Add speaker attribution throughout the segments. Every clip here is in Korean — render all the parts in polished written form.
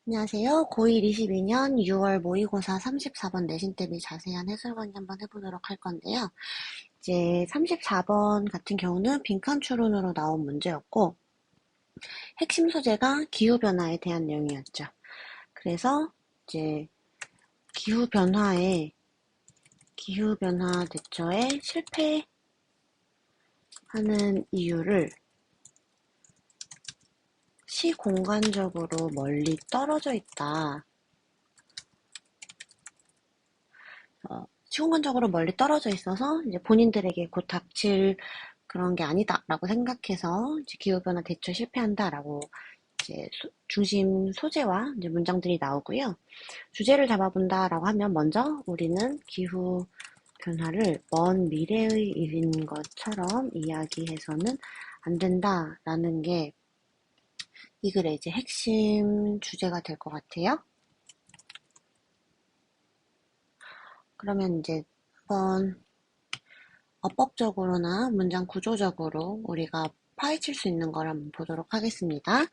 Speaker 1: 안녕하세요. 고1 22년 6월 모의고사 34번 내신 대비 자세한 해설 강의 한번 해보도록 할 건데요. 이제 34번 같은 경우는 빈칸 추론으로 나온 문제였고, 핵심 소재가 기후변화에 대한 내용이었죠. 그래서 이제 기후변화 대처에 실패하는 이유를 시공간적으로 멀리 떨어져 있다. 시공간적으로 멀리 떨어져 있어서 이제 본인들에게 곧 닥칠 그런 게 아니다라고 생각해서 이제 기후변화 대처 실패한다라고 이제 중심 소재와 이제 문장들이 나오고요. 주제를 잡아본다라고 하면 먼저 우리는 기후 변화를 먼 미래의 일인 것처럼 이야기해서는 안 된다라는 게 이 글의 이제 핵심 주제가 될 것 같아요. 그러면 이제 한번 어법적으로나 문장 구조적으로 우리가 파헤칠 수 있는 걸 한번 보도록 하겠습니다.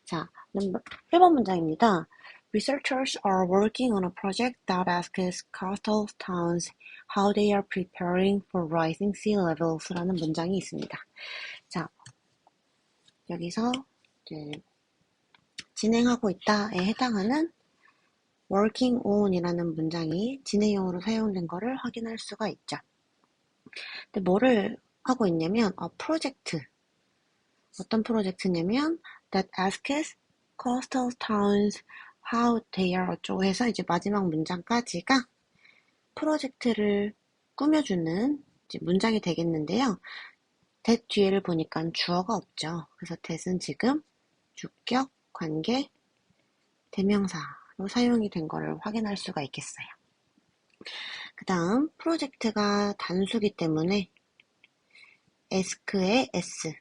Speaker 1: 자, 1번 문장입니다. Researchers are working on a project that asks coastal towns how they are preparing for rising sea levels 라는 문장이 있습니다. 자, 여기서 이제 진행하고 있다에 해당하는 working on 이라는 문장이 진행형으로 사용된 것을 확인할 수가 있죠. 근데 뭐를 하고 있냐면 프로젝트 어떤 프로젝트냐면 that asks coastal towns how they are 어쩌고 해서 이제 마지막 문장까지가 프로젝트를 꾸며주는 이제 문장이 되겠는데요. that 뒤에를 보니까 주어가 없죠. 그래서 that은 지금 주격, 관계, 대명사로 사용이 된 것을 확인할 수가 있겠어요. 그 다음 프로젝트가 단수기 때문에 ask의 s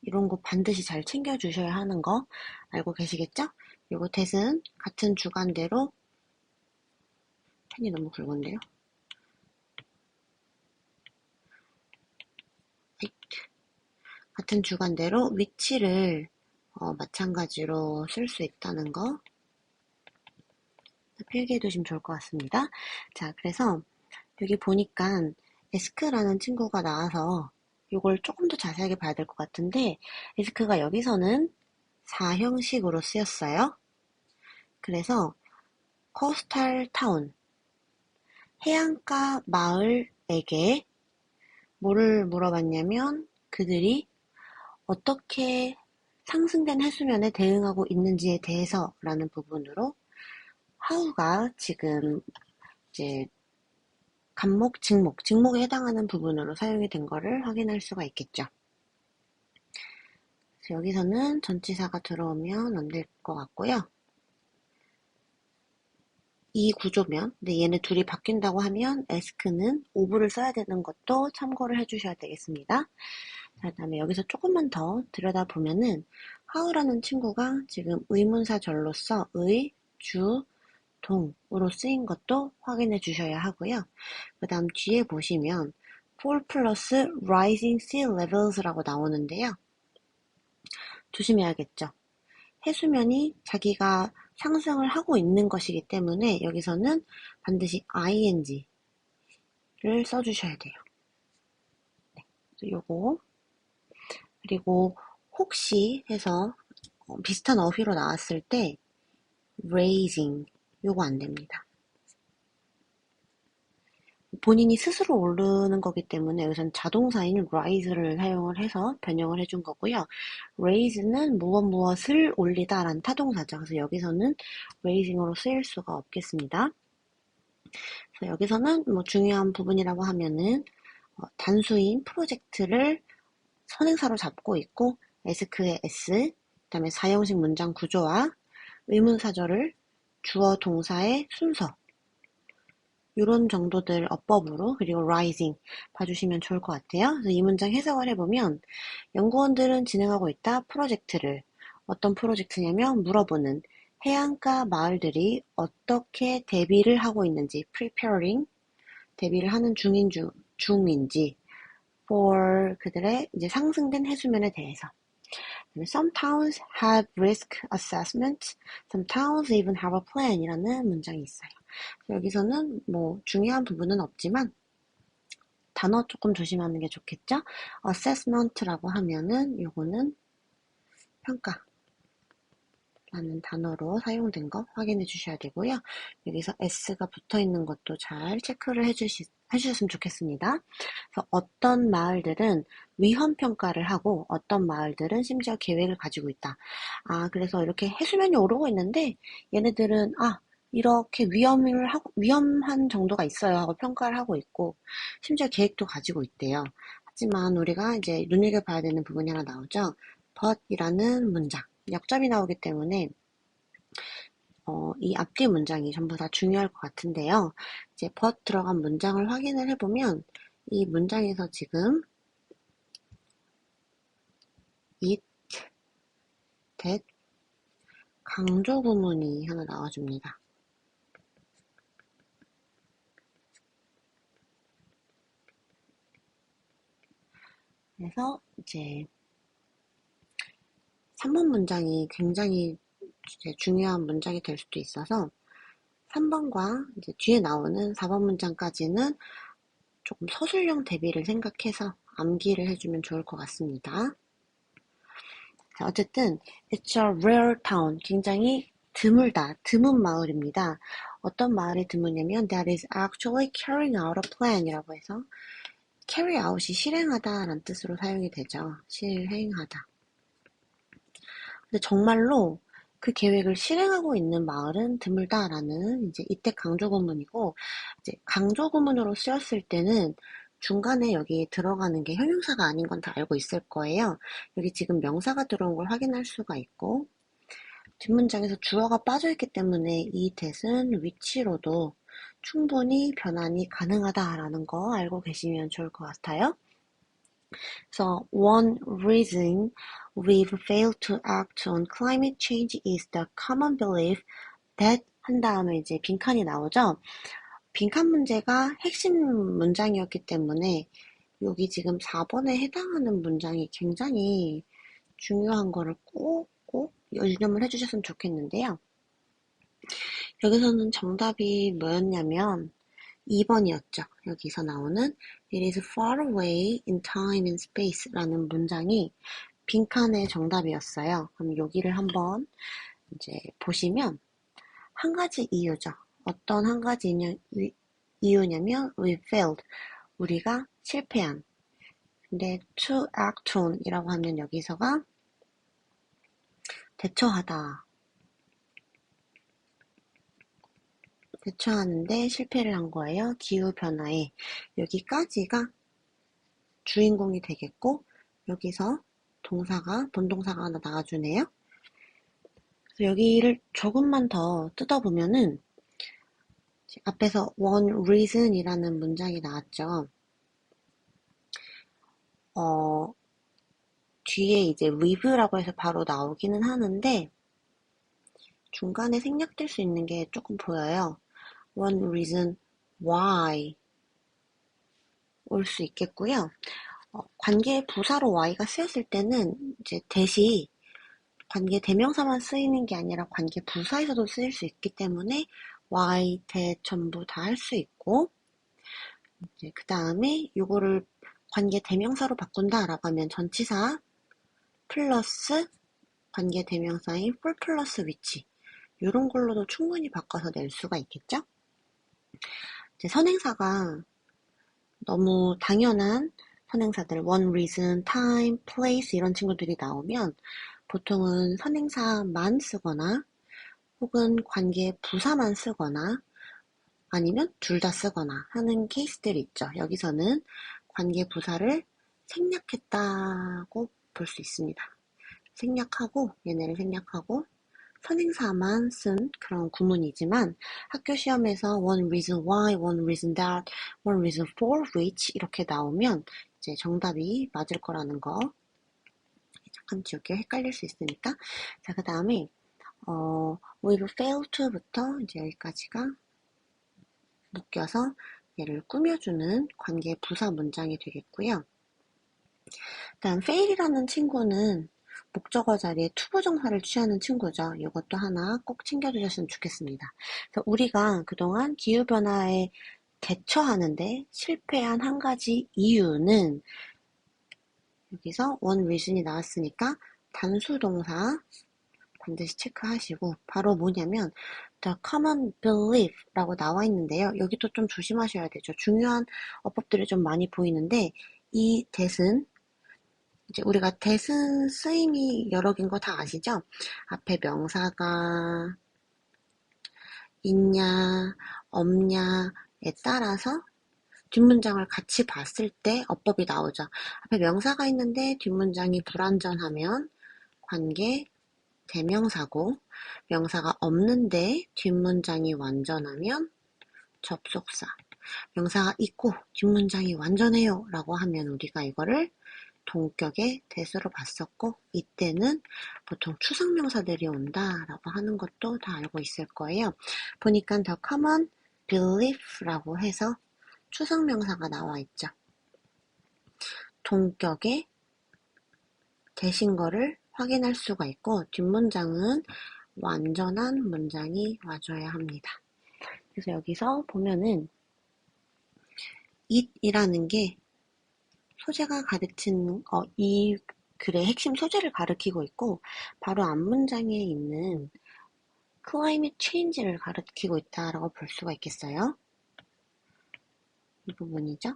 Speaker 1: 이런 거 반드시 잘 챙겨주셔야 하는 거 알고 계시겠죠? 그리고 that은 같은 주관대로 펜이 너무 굵은데요. 같은 주관대로 위치를 마찬가지로 쓸 수 있다는 거 필기해 두시면 좋을 것 같습니다. 자, 그래서 여기 보니까 에스크라는 친구가 나와서 이걸 조금 더 자세하게 봐야 될 것 같은데 에스크가 여기서는 4형식으로 쓰였어요. 그래서 코스탈 타운, 해안가 마을에게 뭐를 물어봤냐면 그들이 어떻게 상승된 해수면에 대응하고 있는지에 대해서라는 부분으로 how가 지금 이제 간목, 직목에 해당하는 부분으로 사용이 된 거를 확인할 수가 있겠죠. 그래서 여기서는 전치사가 들어오면 안 될 것 같고요. 이 구조면, 근데 얘네 둘이 바뀐다고 하면 ask는 ove를 써야 되는 것도 참고를 해주셔야 되겠습니다. 자, 그다음에 여기서 조금만 더 들여다보면은 how라는 친구가 지금 의문사절로서 의, 주, 동으로 쓰인 것도 확인해 주셔야 하고요. 그 다음 뒤에 보시면 for 플러스 rising sea levels라고 나오는데요. 조심해야겠죠. 해수면이 자기가 상승을 하고 있는 것이기 때문에 여기서는 반드시 ing를 써주셔야 돼요. 네, 요거 그리고 혹시 해서 비슷한 어휘로 나왔을 때 raising 요거 안 됩니다. 본인이 스스로 오르는 거기 때문에 여기서는 자동사인 rise를 사용을 해서 변형을 해준 거고요. raise는 무엇을 올리다라는 타동사죠. 그래서 여기서는 raising으로 쓰일 수가 없겠습니다. 그래서 여기서는 뭐 중요한 부분이라고 하면은 단수인 프로젝트를 선행사로 잡고 있고 ask의 s, 그다음에 사형식 문장 구조와 의문사절을 주어 동사의 순서 이런 정도들 어법으로 그리고 rising 봐주시면 좋을 것 같아요. 그래서 이 문장 해석을 해보면 연구원들은 진행하고 있다 프로젝트를 어떤 프로젝트냐면 물어보는 해안가 마을들이 어떻게 대비를 하고 있는지 preparing 대비를 하는 중인지 for 그들의 이제 상승된 해수면에 대해서 Some towns have risk assessment, some towns even have a plan 이라는 문장이 있어요. 여기서는 뭐 중요한 부분은 없지만 단어 조금 조심하는 게 좋겠죠? assessment라고 하면은 요거는 평가 라는 단어로 사용된 거 확인해 주셔야 되고요. 여기서 s가 붙어 있는 것도 잘 체크를 해주셨으면 좋겠습니다. 그래서 어떤 마을들은 위험 평가를 하고 어떤 마을들은 심지어 계획을 가지고 있다. 그래서 이렇게 해수면이 오르고 있는데 얘네들은 이렇게 위험한 정도가 있어요 하고 평가를 하고 있고 심지어 계획도 가지고 있대요. 하지만 우리가 이제 눈여겨봐야 되는 부분이 하나 나오죠. but이라는 문장. 역점이 나오기 때문에 이 앞뒤 문장이 전부 다 중요할 것 같은데요. 이제 but 들어간 문장을 확인을 해보면 이 문장에서 지금 it, that 강조 구문이 하나 나와줍니다. 그래서 이제 3번 문장이 굉장히 이제 중요한 문장이 될 수도 있어서 3번과 이제 뒤에 나오는 4번 문장까지는 조금 서술형 대비를 생각해서 암기를 해주면 좋을 것 같습니다. 자, 어쨌든 it's a rare town. 굉장히 드물다, 드문 마을입니다. 어떤 마을이 드무냐면 that is actually carrying out a plan 이라고 해서 carry out이 실행하다 라는 뜻으로 사용이 되죠. 실행하다. 근데 정말로 그 계획을 실행하고 있는 마을은 드물다라는 이제 이때 강조 구문이고 이제 강조 구문으로 쓰였을 때는 중간에 여기 들어가는 게 형용사가 아닌 건 다 알고 있을 거예요. 여기 지금 명사가 들어온 걸 확인할 수가 있고 뒷문장에서 주어가 빠져있기 때문에 이 that은 위치로도 충분히 변환이 가능하다라는 거 알고 계시면 좋을 것 같아요. So one reason we've failed to act on climate change is the common belief that 한 다음에 이제 빈칸이 나오죠. 빈칸 문제가 핵심 문장이었기 때문에 여기 지금 4번에 해당하는 문장이 굉장히 중요한 거를 꼭 유념을 해주셨으면 좋겠는데요. 여기서는 정답이 뭐였냐면 2번이었죠. 여기서 나오는 It is far away in time and space 라는 문장이 빈칸의 정답이었어요. 그럼 여기를 한번 이제 보시면 한 가지 이유죠. 어떤 한 가지 이유냐면 we failed. 우리가 실패한. 근데 to act on 이라고 하면 여기서가 대처하다. 대처하는데 실패를 한 거예요. 기후변화에. 여기까지가 주인공이 되겠고 여기서 본동사가 하나 나와주네요. 그래서 여기를 조금만 더 뜯어보면은 앞에서 one reason이라는 문장이 나왔죠. 뒤에 이제 with라고 해서 바로 나오기는 하는데 중간에 생략될 수 있는 게 조금 보여요. one reason why 올 수 있겠고요. 관계 부사로 y가 쓰였을 때는 이제 대시 관계 대명사만 쓰이는 게 아니라 관계 부사에서도 쓰일 수 있기 때문에 y, that 전부 다 할 수 있고 이제 그 다음에 요거를 관계 대명사로 바꾼다라고 하면 전치사 플러스 관계 대명사인 for 플러스 which 이런 걸로도 충분히 바꿔서 낼 수가 있겠죠? 이제 선행사가 너무 당연한 선행사들 one reason, time, place 이런 친구들이 나오면 보통은 선행사만 쓰거나 혹은 관계 부사만 쓰거나 아니면 둘 다 쓰거나 하는 케이스들이 있죠. 여기서는 관계 부사를 생략했다고 볼 수 있습니다. 얘네를 생략하고 선행사만 쓴 그런 구문이지만 학교 시험에서 one reason why, one reason that, one reason for which 이렇게 나오면 이제 정답이 맞을 거라는 거 잠깐 지울게요. 헷갈릴 수 있으니까. 자, 그 다음에 we've failed to부터 이제 여기까지가 묶여서 얘를 꾸며주는 관계 부사 문장이 되겠고요. 일단 fail이라는 친구는 목적어 자리에 투부정사를 취하는 친구죠. 이것도 하나 꼭 챙겨두셨으면 좋겠습니다. 그래서 우리가 그동안 기후변화에 대처하는데 실패한 한 가지 이유는 여기서 one reason이 나왔으니까 단수동사 반드시 체크하시고 바로 뭐냐면 the common belief라고 나와 있는데요. 여기도 좀 조심하셔야 되죠. 중요한 어법들이 좀 많이 보이는데 이 that은 이제 우리가 that은 쓰임이 여러 개인 거 다 아시죠? 앞에 명사가 있냐 없냐에 따라서 뒷문장을 같이 봤을 때 어법이 나오죠. 앞에 명사가 있는데 뒷문장이 불완전하면 관계 대명사고, 명사가 없는데 뒷문장이 완전하면 접속사. 명사가 있고 뒷문장이 완전해요 라고 하면 우리가 이거를 동격의 대수로 봤었고, 이때는 보통 추상명사들이 온다 라고 하는 것도 다 알고 있을 거예요. 보니까 the common belief라고 해서 추상명사가 나와 있죠. 동격의 대신 거를 확인할 수가 있고 뒷문장은 완전한 문장이 와줘야 합니다. 그래서 여기서 보면은 it이라는 게 소재가 가르치는 이 글의 핵심 소재를 가리키고 있고 바로 앞문장에 있는 climate change를 가리키고 있다라고 볼 수가 있겠어요. 이 부분이죠.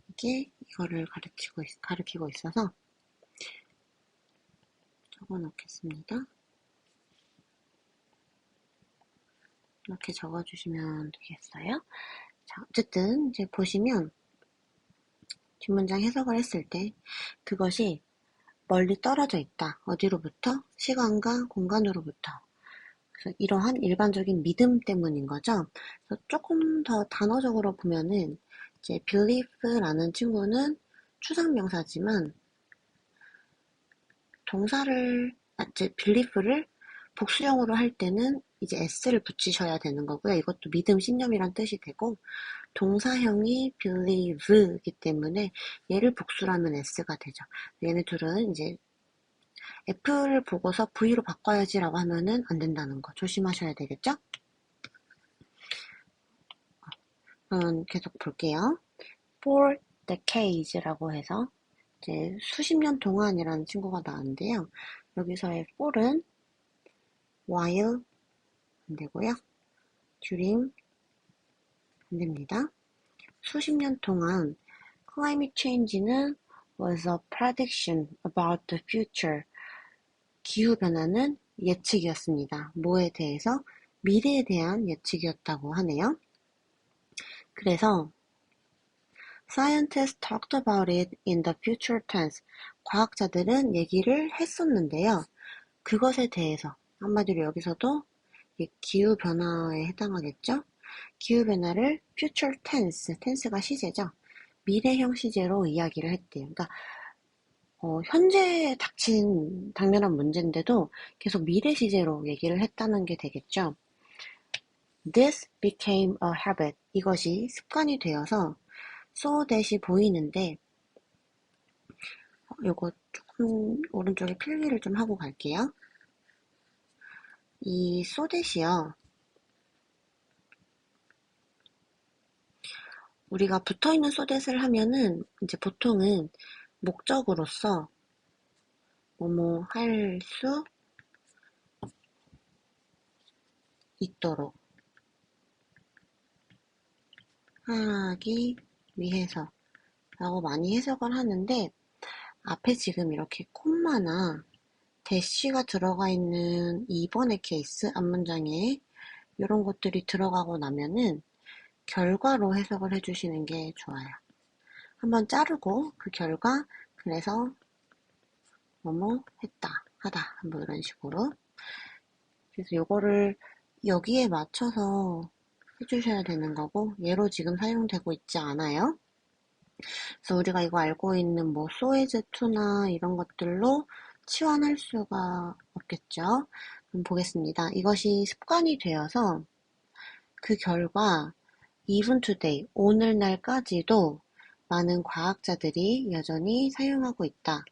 Speaker 1: 이게 이거를 가리키고 있어서 적어 놓겠습니다. 이렇게 적어주시면 되겠어요. 자, 어쨌든 이제 보시면 뒷문장 해석을 했을 때 그것이 멀리 떨어져 있다. 어디로부터? 시간과 공간으로부터. 그래서 이러한 일반적인 믿음 때문인 거죠. 그래서 조금 더 단어적으로 보면은 이제 belief라는 친구는 추상명사지만 동사를 이제 belief를 복수형으로 할 때는 이제 s를 붙이셔야 되는 거고요. 이것도 믿음, 신념이란 뜻이 되고 동사형이 believe이기 때문에 얘를 복수라면 s가 되죠. 얘네 둘은 이제 F를 보고서 V로 바꿔야지라고 하면은 안 된다는 거 조심하셔야 되겠죠? 그럼 계속 볼게요. For decades라고 해서 이제 수십 년 동안이라는 친구가 나왔는데요. 여기서의 for은 while 안 되고요. during 안 됩니다. 수십 년 동안 climate change는 was a prediction about the future. 기후변화는 예측이었습니다. 뭐에 대해서? 미래에 대한 예측이었다고 하네요. 그래서 Scientists talked about it in the future tense. 과학자들은 얘기를 했었는데요. 그것에 대해서 한마디로 여기서도 기후변화에 해당하겠죠? 기후변화를 future tense, tense가 시제죠. 미래형 시제로 이야기를 했대요. 그러니까 현재 닥친 당면한 문제인데도 계속 미래 시제로 얘기를 했다는 게 되겠죠. This became a habit. 이것이 습관이 되어서 so that이 보이는데 요거 조금 오른쪽에 필기를 좀 하고 갈게요. 이 so that이요. 우리가 붙어있는 so that을 하면은 이제 보통은 목적으로서 뭐뭐 할 수 있도록 하기 위해서 라고 많이 해석을 하는데 앞에 지금 이렇게 콤마나 대시가 들어가 있는 2번의 케이스 앞문장에 이런 것들이 들어가고 나면은 결과로 해석을 해주시는 게 좋아요. 한번 자르고 그 결과 그래서 뭐뭐 했다 하다 뭐 이런 식으로 그래서 요거를 여기에 맞춰서 해주셔야 되는 거고 얘로 지금 사용되고 있지 않아요. 그래서 우리가 이거 알고 있는 뭐 so as to나 이런 것들로 치환할 수가 없겠죠. 그럼 보겠습니다. 이것이 습관이 되어서 그 결과 even today, 오늘날까지도 많은 과학자들이 여전히 사용하고 있다.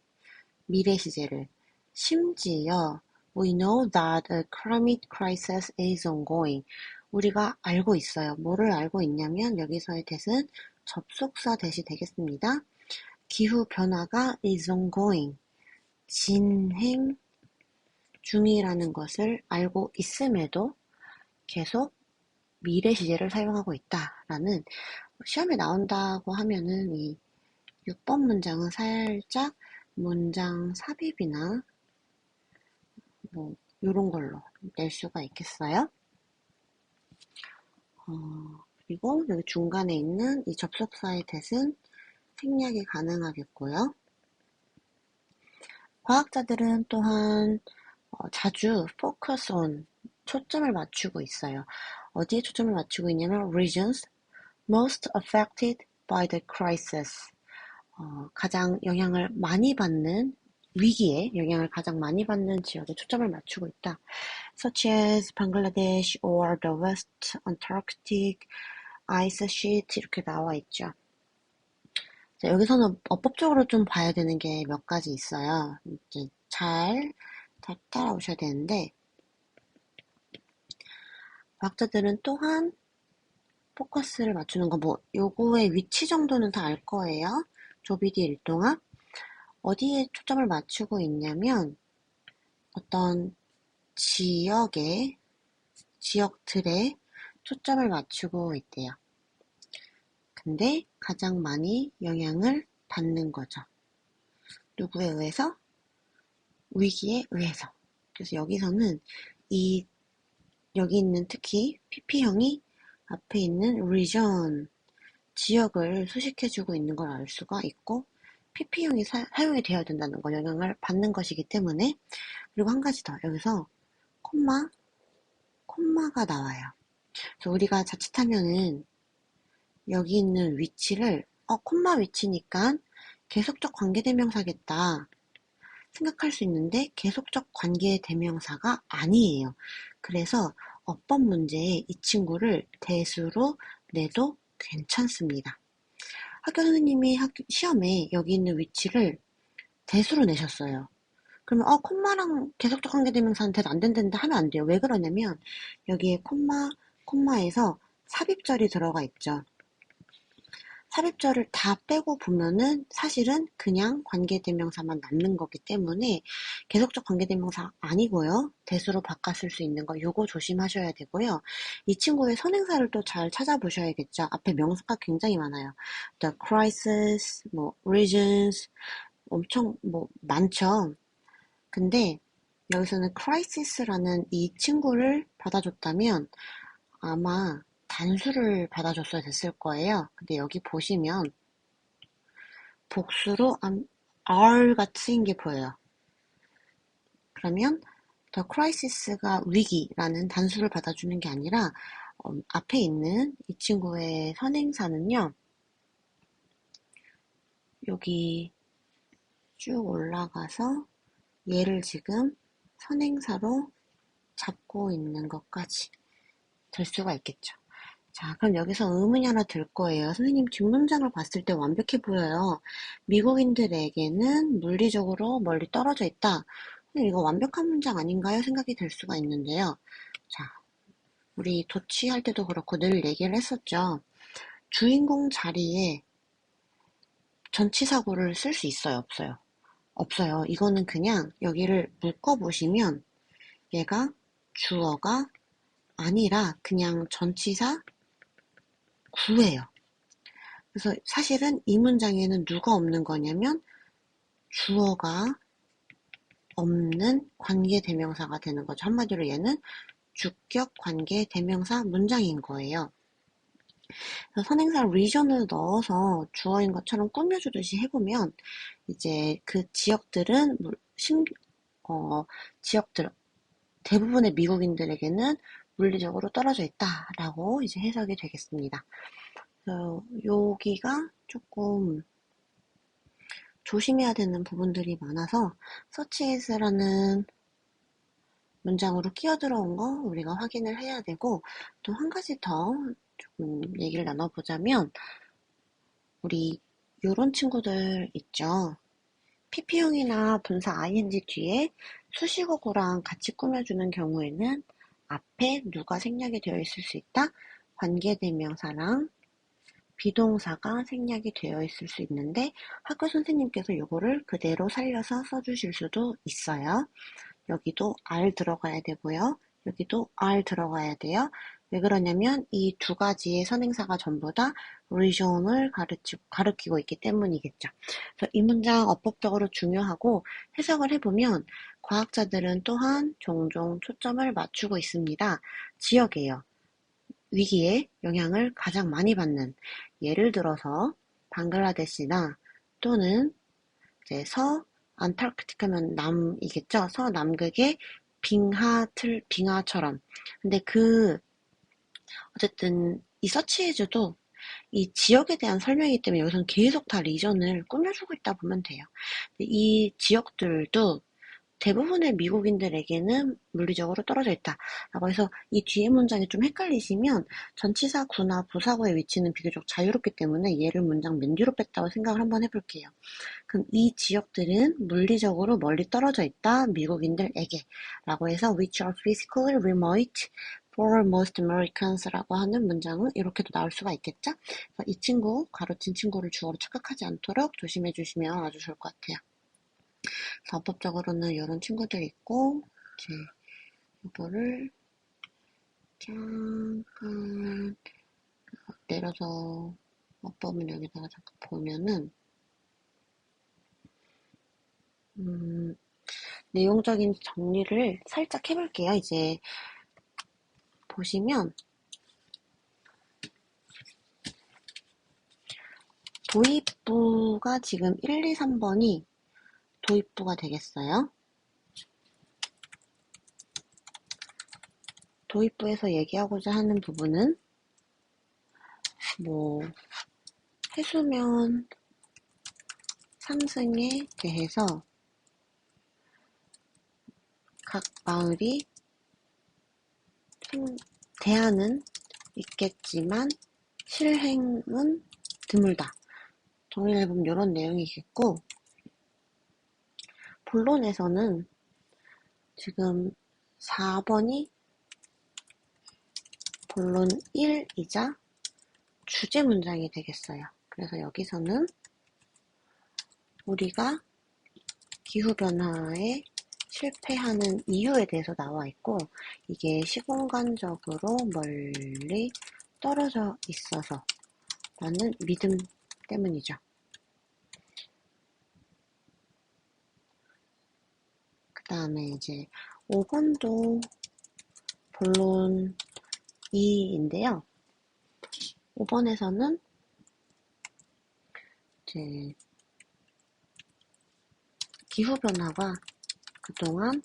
Speaker 1: 미래 시제를. 심지어 we know that a climate crisis is ongoing. 우리가 알고 있어요. 뭐를 알고 있냐면 여기서의 that은 접속사 that이 되겠습니다. 기후 변화가 is ongoing. 진행 중이라는 것을 알고 있음에도 계속 미래 시제를 사용하고 있다라는 시험에 나온다고 하면은 이 6번 문장은 살짝 문장 삽입이나 뭐 요런 걸로 낼 수가 있겠어요. 그리고 여기 중간에 있는 이 접속사의 that은 생략이 가능하겠고요. 과학자들은 또한 자주 focus on 초점을 맞추고 있어요. 어디에 초점을 맞추고 있냐면 regions most affected by the crisis. 가장 영향을 많이 받는 위기에 영향을 가장 많이 받는 지역에 초점을 맞추고 있다. Such as Bangladesh or the West Antarctic ice sheet 이렇게 나와 있죠. 자, 여기서는 어법적으로 좀 봐야 되는 게 몇 가지 있어요. 이제 잘 따라오셔야 되는데 과학자들은 또한 포커스를 맞추는 거 뭐 요거의 위치 정도는 다 알 거예요. 조비디 일동학 어디에 초점을 맞추고 있냐면 어떤 지역들에 초점을 맞추고 있대요. 근데 가장 많이 영향을 받는 거죠. 누구에 의해서? 위기에 의해서. 그래서 여기서는 여기 있는 특히 PP형이 앞에 있는 region, 지역을 수식해주고 있는 걸 알 수가 있고 PP형이 사용이 되어야 된다는 거, 영향을 받는 것이기 때문에. 그리고 한 가지 더, 여기서 콤마가 나와요. 그래서 우리가 자칫하면은 여기 있는 위치를 콤마 위치니까 계속적 관계대명사겠다 생각할 수 있는데 계속적 관계대명사가 아니에요. 그래서 어법 문제에 이 친구를 대수로 내도 괜찮습니다. 학교 선생님이 시험에 여기 있는 위치를 대수로 내셨어요. 그러면 콤마랑 계속적 관계대명사는 대도 안 된다는데 하면 안 돼요. 왜 그러냐면 여기에 콤마에서 삽입절이 들어가 있죠. 삽입절을 다 빼고 보면은 사실은 그냥 관계대명사만 남는 거기 때문에 계속적 관계대명사 아니고요. 대수로 바꿨을 수 있는 거 요거 조심하셔야 되고요. 이 친구의 선행사를 또 잘 찾아보셔야겠죠. 앞에 명사가 굉장히 많아요. The crisis, 뭐 regions 엄청 뭐 많죠. 근데 여기서는 crisis라는 이 친구를 받아줬다면 아마 단수를 받아줬어야 됐을 거예요. 근데 여기 보시면 복수로 R가 쓰인 게 보여요. 그러면 the crisis가 위기라는 단수를 받아주는 게 아니라 앞에 있는 이 친구의 선행사는요. 여기 쭉 올라가서 얘를 지금 선행사로 잡고 있는 것까지 될 수가 있겠죠. 자, 그럼 여기서 의문이 하나 들 거예요. 선생님 뒷문장을 봤을 때 완벽해 보여요. 미국인들에게는 물리적으로 멀리 떨어져 있다. 이거 완벽한 문장 아닌가요? 생각이 들 수가 있는데요. 자, 우리 도취할 때도 그렇고 늘 얘기를 했었죠. 주인공 자리에 전치사구를 쓸 수 있어요? 없어요? 없어요. 이거는 그냥 여기를 묶어보시면 얘가 주어가 아니라 그냥 전치사 구예요. 그래서 사실은 이 문장에는 누가 없는 거냐면 주어가 없는 관계대명사가 되는 거죠. 한마디로 얘는 주격 관계대명사 문장인 거예요. 그래서 선행사 region을 넣어서 주어인 것처럼 꾸며주듯이 해보면 이제 그 지역들은 지역들 대부분의 미국인들에게는 물리적으로 떨어져 있다라고 이제 해석이 되겠습니다. 그래서 여기가 조금 조심해야 되는 부분들이 많아서 such as라는 문장으로 끼어들어온 거 우리가 확인을 해야 되고 또 한 가지 더 조금 얘기를 나눠보자면 우리 요런 친구들 있죠. PP형이나 분사 ing 뒤에 수식어구랑 같이 꾸며주는 경우에는 앞에 누가 생략이 되어 있을 수 있다? 관계대명사랑 비동사가 생략이 되어 있을 수 있는데 학교 선생님께서 이거를 그대로 살려서 써주실 수도 있어요. 여기도 R 들어가야 되고요. 여기도 R 들어가야 돼요. 왜 그러냐면 이 두 가지의 선행사가 전부 다 region을 가리키고 있기 때문이겠죠. 그래서 이 문장 어법적으로 중요하고 해석을 해보면 과학자들은 또한 종종 초점을 맞추고 있습니다. 지역이에요. 위기에 영향을 가장 많이 받는 예를 들어서 방글라데시나 또는 이제 안타르크티카면 남이겠죠. 서남극의 빙하처럼. 근데 어쨌든 이 서치해줘도 이 지역에 대한 설명이기 때문에 여기서는 계속 다 리전을 꾸며주고 있다 보면 돼요. 이 지역들도 대부분의 미국인들에게는 물리적으로 떨어져 있다. 라고 해서 이 뒤에 문장이 좀 헷갈리시면 전치사 구나 부사구의 위치는 비교적 자유롭기 때문에 얘를 문장 맨 뒤로 뺐다고 생각을 한번 해볼게요. 그럼 이 지역들은 물리적으로 멀리 떨어져 있다. 미국인들에게. 라고 해서 which are physically remote for most Americans 라고 하는 문장은 이렇게도 나올 수가 있겠죠? 그래서 이 친구, 가로친 친구를 주어로 착각하지 않도록 조심해 주시면 아주 좋을 것 같아요. 어법적으로는 이런 친구들이 있고, 이제 이거를 잠깐 내려서 어법은 여기다가 잠깐 보면은 내용적인 정리를 살짝 해볼게요. 이제 보시면 도입부가 지금 1, 2, 3번이 도입부가 되겠어요. 도입부에서 얘기하고자 하는 부분은 해수면 상승에 대해서 각 마을이 대안은 있겠지만 실행은 드물다. 정리를 해보면 이런 내용이겠고, 본론에서는 지금 4번이 본론 1이자 주제 문장이 되겠어요. 그래서 여기서는 우리가 기후변화에 실패하는 이유에 대해서 나와 있고, 이게 시공간적으로 멀리 떨어져 있어서 라는 믿음 때문이죠. 그 다음에 이제 5번도 본론 2인데요. 5번에서는 이제 기후변화가 그동안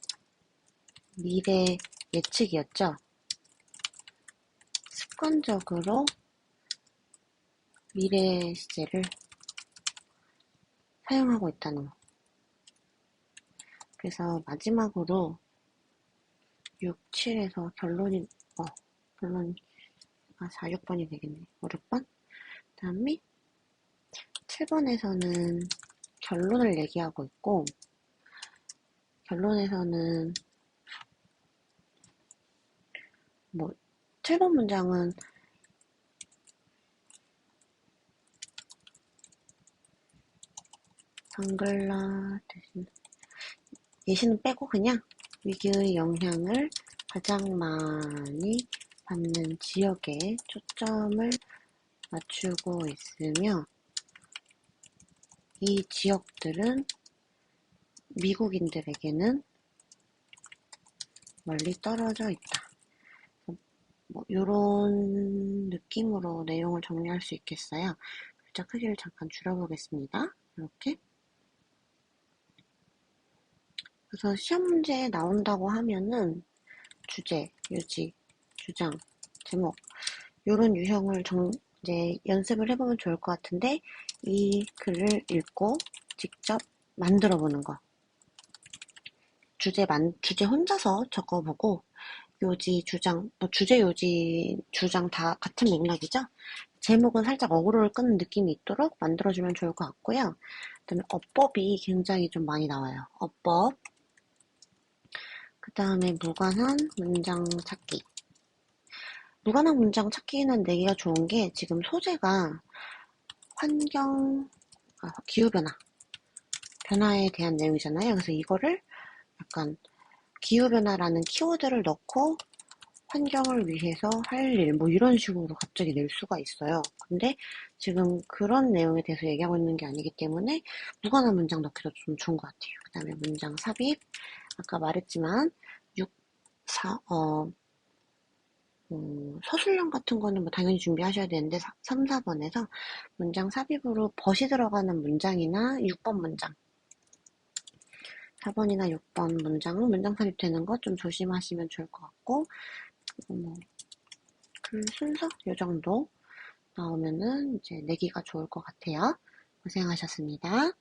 Speaker 1: 미래 예측이었죠. 습관적으로 미래 시제를 사용하고 있다는 거. 그래서 마지막으로 6, 7에서 본론 4, 6번이 되겠네. 5, 6번? 그 다음에 7번에서는 결론을 얘기하고 있고, 결론에서는 7번 문장은 방글라데시 예시는 빼고 그냥 위기의 영향을 가장 많이 받는 지역에 초점을 맞추고 있으며 이 지역들은 미국인들에게는 멀리 떨어져 있다. 이런 느낌으로 내용을 정리할 수 있겠어요. 글자 크기를 잠깐 줄여보겠습니다. 이렇게. 그래서 시험 문제에 나온다고 하면은 주제, 요지, 주장, 제목 이런 유형을 이제 연습을 해보면 좋을 것 같은데 이 글을 읽고 직접 만들어 보는 거. 주제 혼자서 적어보고 요지, 주장, 주제, 요지, 주장 다 같은 맥락이죠? 제목은 살짝 어그로를 끄는 느낌이 있도록 만들어주면 좋을 것 같고요. 그다음에 어법이 굉장히 좀 많이 나와요. 어법. 그 다음에 무관한 문장 찾기. 무관한 문장 찾기는 내기가 좋은 게 지금 소재가 환경, 기후변화, 변화에 대한 내용이잖아요. 그래서 이거를 약간 기후변화라는 키워드를 넣고 환경을 위해서 할 일, 뭐 이런 식으로 갑자기 낼 수가 있어요. 근데 지금 그런 내용에 대해서 얘기하고 있는 게 아니기 때문에 무관한 문장 넣기도 좀 좋은 것 같아요. 그 다음에 문장 삽입, 아까 말했지만 6, 4, 서술형 같은 거는 뭐 당연히 준비하셔야 되는데 3, 4번에서 문장 삽입으로 벗이 들어가는 문장이나 6번 문장 4번이나 6번 문장은 문장 삽입되는 거 좀 조심하시면 좋을 것 같고 글 순서 요 정도 나오면은 이제 내기가 좋을 것 같아요. 고생하셨습니다.